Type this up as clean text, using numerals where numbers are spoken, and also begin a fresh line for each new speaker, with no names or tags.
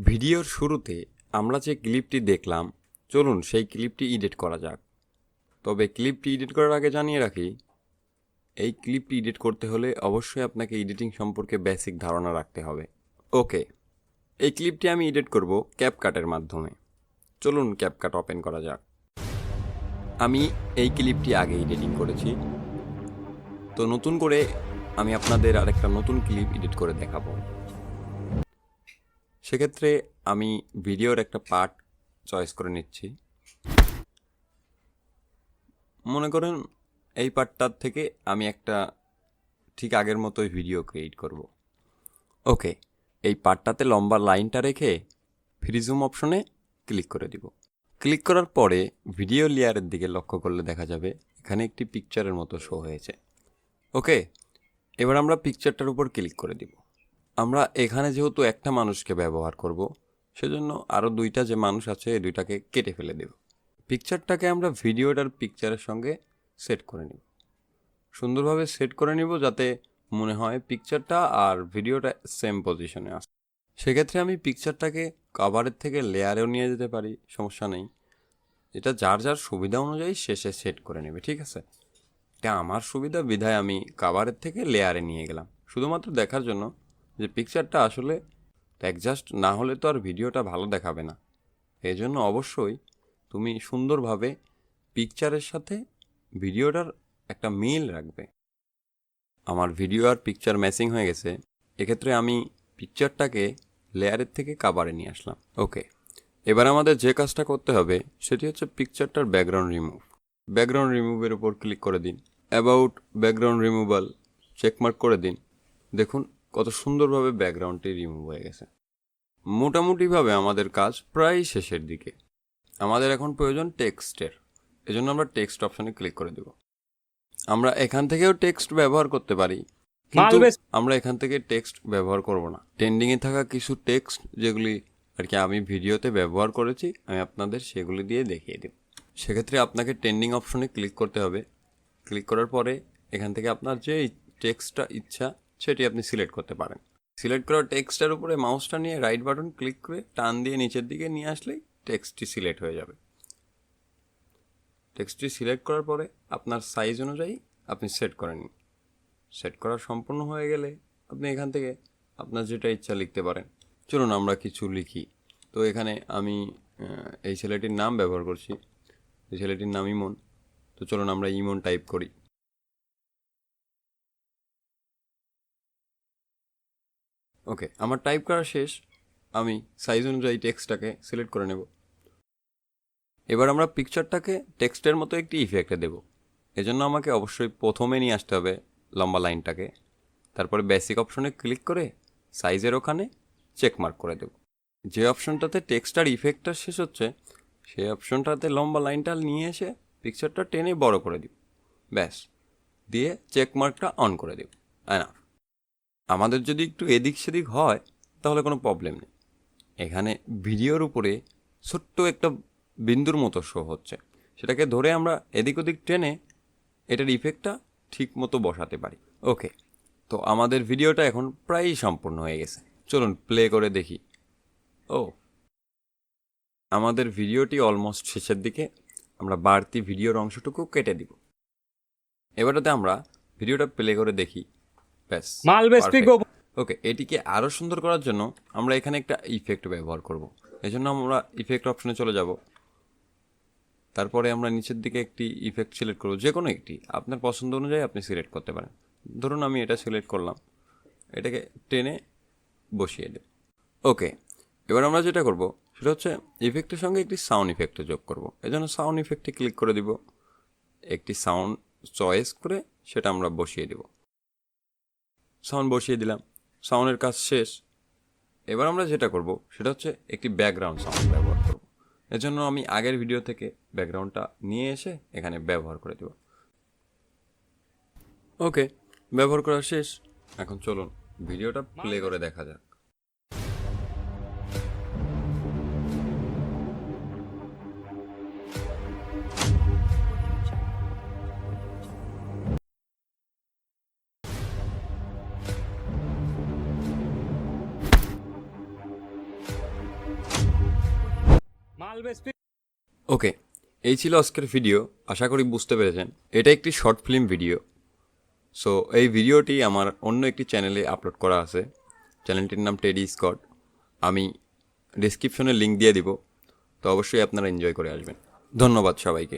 ভিডিওর শুরুতে আমরা যে ক্লিপটি দেখলাম, চলুন সেই ক্লিপটি এডিট করা যাক। তবে ক্লিপটি এডিট করার আগে জানিয়ে রাখি, এই ক্লিপটি এডিট করতে হলে অবশ্যই আপনাকে এডিটিং সম্পর্কে বেসিক ধারণা রাখতে হবে। ওকে, এই ক্লিপটি আমি এডিট করব ক্যাপকাটের মাধ্যমে। চলুন ক্যাপকাট ওপেন করা যাক। আমি এই ক্লিপটি আগে এডিটিং করেছি, তো নতুন করে আমি আপনাদের আরেকটা নতুন ক্লিপ এডিট করে দেখাবো। সেক্ষেত্রে আমি ভিডিওর একটা পার্ট চয়েস করে নিচ্ছি। মনে করেন এই পার্টটার থেকে আমি একটা ঠিক আগের মতোই ভিডিও ক্রিয়েট করব। ওকে, এই পার্টটাতে লম্বা লাইনটা রেখে ফ্রি জুম অপশনে ক্লিক করে দিব। ক্লিক করার পরে ভিডিও লেয়ারের দিকে লক্ষ্য করলে দেখা যাবে এখানে একটি পিকচারের মতো শো হয়েছে। ওকে, এবার আমরা পিকচারটার উপর ক্লিক করে দিব। আমরা এখানে যেহেতু একটা মানুষকে ব্যবহার করব, সেজন্য আরও দুইটা যে মানুষ আছে এই দুইটাকে কেটে ফেলে দেব। পিকচারটাকে আমরা ভিডিওটার পিকচারের সঙ্গে সেট করে নিব, সুন্দরভাবে সেট করে নিব যাতে মনে হয় পিকচারটা আর ভিডিওটা সেম পজিশনে আসে। সেক্ষেত্রে আমি পিকচারটাকে কভারের থেকে লেয়ারেও নিয়ে যেতে পারি, সমস্যা নেই। এটা যার যার সুবিধা অনুযায়ী শেষে সেট করে নেবে, ঠিক আছে? এটা আমার সুবিধা বিধায় আমি কভারের থেকে লেয়ারে নিয়ে গেলাম, শুধুমাত্র দেখার জন্য যে পিকচারটা আসলে অ্যাডজাস্ট না হলে তো আর ভিডিওটা ভালো দেখাবে না। এই জন্য অবশ্যই তুমি সুন্দরভাবে পিকচারের সাথে ভিডিওটার একটা মিল রাখবে। আমার ভিডিও আর পিকচার ম্যাচিং হয়ে গেছে, এক্ষেত্রে আমি পিকচারটাকে লেয়ারের থেকে কভারে নিয়ে আসলাম। ওকে, এবার আমাদের যে কাজটা করতে হবে সেটি হচ্ছে পিকচারটার ব্যাকগ্রাউন্ড রিমুভ। ব্যাকগ্রাউন্ড রিমুভের উপর ক্লিক করে দিন। অ্যাবাউট ব্যাকগ্রাউন্ড রিমুভাল চেকমার্ক করে দিন। দেখুন কত সুন্দরভাবে ব্যাকগ্রাউন্ডটি রিমুভ হয়ে গেছে। মোটামুটিভাবে আমাদের কাজ প্রায় শেষের দিকে। আমাদের এখন প্রয়োজন টেক্সটের, এজন্য আমরা টেক্সট অপশনে ক্লিক করে দেব। আমরা এখান থেকেও টেক্সট ব্যবহার করতে পারি, কিন্তু আমরা এখান থেকে টেক্সট ব্যবহার করব না। ট্রেন্ডিংয়ে থাকা কিছু টেক্সট যেগুলি আর কি আমি ভিডিওতে ব্যবহার করেছি, আমি আপনাদের সেগুলি দিয়ে দেখিয়ে দেব। সেক্ষেত্রে আপনাকে ট্রেন্ডিং অপশনে ক্লিক করতে হবে। ক্লিক করার পরে এখান থেকে আপনার যে টেক্সটটা ইচ্ছা সেটি আপনি সিলেক্ট করতে পারেন। সিলেক্ট করা টেক্সটের উপরে মাউসটা নিয়ে রাইট বাটন ক্লিক করে টান দিয়ে নিচের দিকে নিয়ে আসলেই টেক্সটটি সিলেক্ট হয়ে যাবে। টেক্সটটি সিলেক্ট করার পরে আপনার সাইজ অনুযায়ী আপনি সেট করে নিন। সেট করা সম্পূর্ণ হয়ে গেলে আপনি এখান থেকে আপনার যেটা ইচ্ছা লিখতে পারেন। চলুন আমরা কিছু লিখি। তো এখানে আমি এই ছেলেটির নাম ব্যবহার করছি, এই ছেলেটির নাম ইমন। তো চলুন আমরা ইমন টাইপ করি। ওকে, আমার টাইপ করা শেষ। আমি সাইজ অনুযায়ী টেক্সটটাকে সিলেক্ট করে নেব। এবার আমরা পিকচারটাকে টেক্সটের মতো একটি ইফেক্টে দেব। এজন্য আমাকে অবশ্যই প্রথমে নিয়ে আসতে হবে লম্বা লাইনটাকে, তারপরে বেসিক অপশনে ক্লিক করে সাইজের ওখানে চেকমার্ক করে দেব। যে অপশনটাতে টেক্সটার ইফেক্টটা শেষ হচ্ছে সেই অপশনটাতে লম্বা লাইনটা নিয়ে এসে পিকচারটা টেনে বড় করে দিব, ব্যাস, দিয়ে চেকমার্কটা অন করে দেব। এনাফ। আমাদের যদি একটু এদিক সেদিক হয় তাহলে কোনো প্রবলেম নেই। এখানে ভিডিওর উপরে ছোট্ট একটা বিন্দুর মতো শো হচ্ছে, সেটাকে ধরে আমরা এদিক ওদিক টেনে এটার ইফেক্টটা ঠিক মতো বসাতে পারি। ওকে, তো আমাদের ভিডিওটা এখন প্রায়ই সম্পূর্ণ হয়ে গেছে। চলুন প্লে করে দেখি। ও, আমাদের ভিডিওটি অলমোস্ট শেষের দিকে। আমরা বাড়তি ভিডিওর অংশটুকু কেটে দিব। এবারটাতে আমরা ভিডিওটা প্লে করে দেখি। ব্যাস, ওকে, এটিকে আরও সুন্দর করার জন্য আমরা এখানে একটা ইফেক্ট ব্যবহার করব। এজন্য আমরা ইফেক্ট অপশনে চলে যাব। তারপরে আমরা নিচের দিকে একটি ইফেক্ট সিলেক্ট করব, যে কোনো একটি আপনার পছন্দ অনুযায়ী আপনি সিলেক্ট করতে পারেন। ধরুন আমি এটা সিলেক্ট করলাম, এটাকে টেনে বসিয়ে দেব। ওকে, এবার আমরা যেটা করব সেটা হচ্ছে ইফেক্টের সঙ্গে একটি সাউন্ড ইফেক্টও যোগ করব। এজন্য সাউন্ড ইফেক্টে ক্লিক করে দিব। একটি সাউন্ড চয়েস করে সেটা আমরা বসিয়ে দেব। সাউন্ড বসিয়ে দিলাম, সাউন্ডের কাজ শেষ। এবার আমরা যেটা করব সেটা হচ্ছে একটি ব্যাকগ্রাউন্ড সাউন্ড ব্যবহার করব। এজন্য আমি আগের ভিডিও থেকে ব্যাকগ্রাউন্ডটা নিয়ে এসে এখানে ব্যবহার করে দেব। ওকে, ব্যবহার করা শেষ। এখন চলুন ভিডিওটা প্লে করে দেখা যাক। ওকে, এই ছিল আজকের ভিডিও। আশা করি বুঝতে পেরেছেন। এটা একটি শর্ট ফিল্ম ভিডিও। সো এই ভিডিওটি আমার অন্য একটি চ্যানেলে আপলোড করা আছে। চ্যানেলটির নাম টেডি স্কট। আমি ডিসক্রিপশনে লিঙ্ক দিয়ে দিব, তো অবশ্যই আপনারা এনজয় করে আসবেন। ধন্যবাদ সবাইকে।